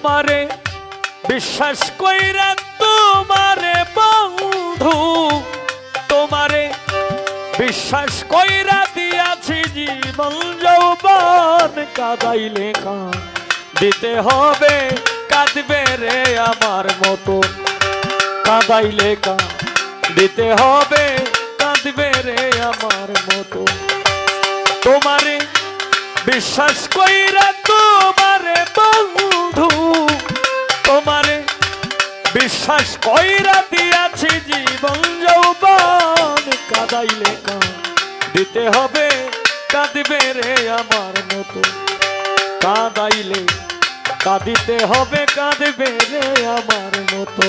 তোমারে বিশ্বাস কইরা তোমারে বন্ধু, তোমারে বিশ্বাস কইরা দিয়াছি জীবন যৌবন। কাঁদাইলে দিতে হবে কাঁদবে রে আমার মতো, কাঁদাইলে দিতে হবে কাঁদবে রে আমার মতো। তোমারে বিশ্বাস কইরা তোমারে বন্ধু, তোমারে বিশ্বাস কইরা দিয়াছি জীবন যৌবন। কাঁদাইলে দিতে হবে কাঁদবে রে আমার মতো, কাঁদাইলে কাঁদিতে হবে কাঁদবে রে আমার মতো।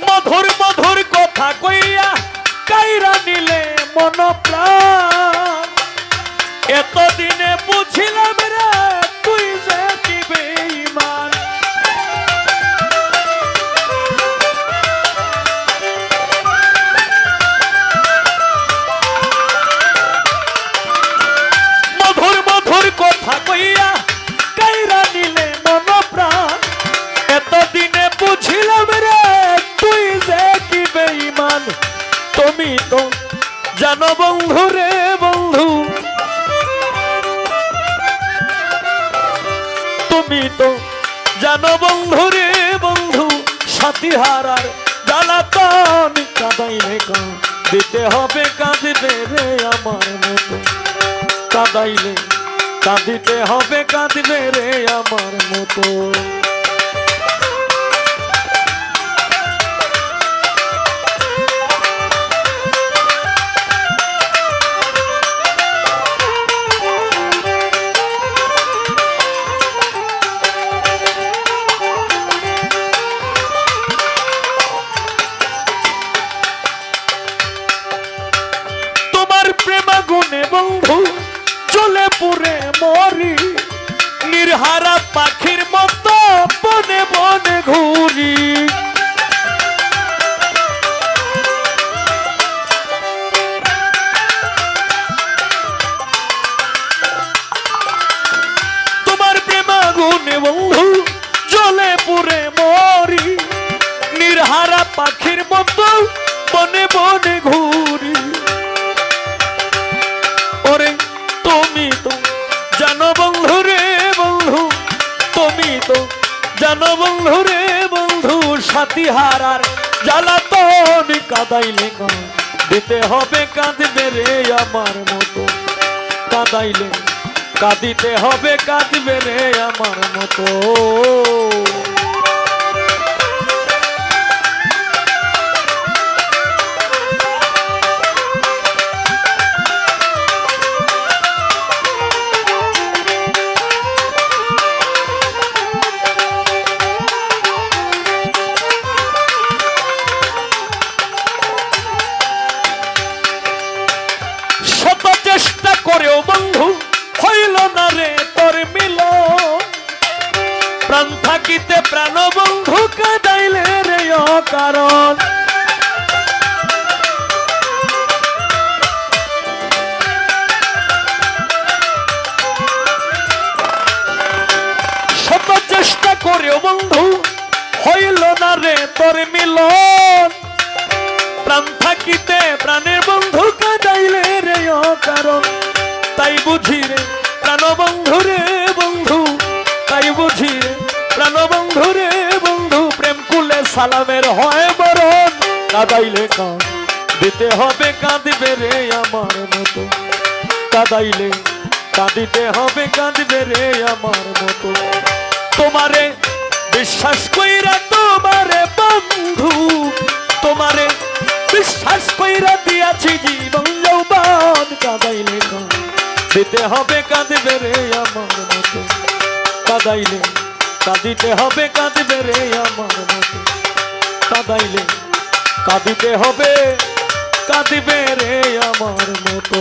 মধুর মধুর কথা কইয়া কাইরা নিলে মন প্রাণ, এতদিনে বুঝিলাম রে তুই যে কি বেঈমান। মধুর মধুর কথা কইয়া কাইরা নিলে মন প্রাণ, এতদিনে বুঝিলাম রে তুই যে কি বেঈমান। তুমি তো জানো বন্ধু রে বন্ধু, তুমি তো জানো বন্ধু রে বন্ধু, সাথী হারার জ্বালাতন। কাঁদাইলে দিতে হবে কাঁদবে রে আমার মতো, কাঁদাইলে কাঁদিতে হবে কাঁদবে রে আমার মতো। প্রেমাগুনে বন্ধু চলে পুরে মরি, নির্হারা পাখির মতো বনে বনে ঘুরি। তোমার প্রেমাগুনে বন্ধু চলে পুরে মরি, নির্হারা পাখির মতো বনে বনে ঘুরি। তুমি তো জানো বন্ধু রে বন্ধু, তুমি তো জানো বন্ধু রে বন্ধু, সাথী হারার জ্বালাতন। কাঁদাইলে দিতে হবে কাঁদবে রে আমার মতো, কাঁদাইলে কাঁদিতে হবে কাঁদবে রে আমার মতো। চেষ্টা করেও বন্ধু হইল না রে তোর মিল, প্রাণ থাকিতে প্রাণ বন্ধু কাঁদাইলে রে অকারণ। শত চেষ্টা করেও বন্ধু হইল না রে তোর মিলন, প্রাণ থাকিতে প্রাণের বন্ধু কাঁদাইলে রে অকারণ। তাই বুঝি রে প্রাণ বন্ধু রে বন্ধু, তাই বুঝি রে প্রাণ বন্ধু রে বন্ধু, প্রেম কুলে সালামের হয় বরণ। কাঁদাইলে দিতে হবে কাঁদবে রে আমার মতো, কাঁদাইলে কাঁদিতে হবে কাঁদবে রে আমার মতো। তোমারে বিশ্বাস কইরা তোমারে বন্ধু, তোমারে বিশ্বাস কইরা দিয়াছি জীবন যৌবন। কাঁদাইলে দিতে হবে কাঁদবে রে আমার মতো, কাঁদাইলে কাঁদিতে হবে কাঁদবে রে আমার মতো কাঁদাইলে কাঁদিতে হবে কাঁদবে রে আমার মতো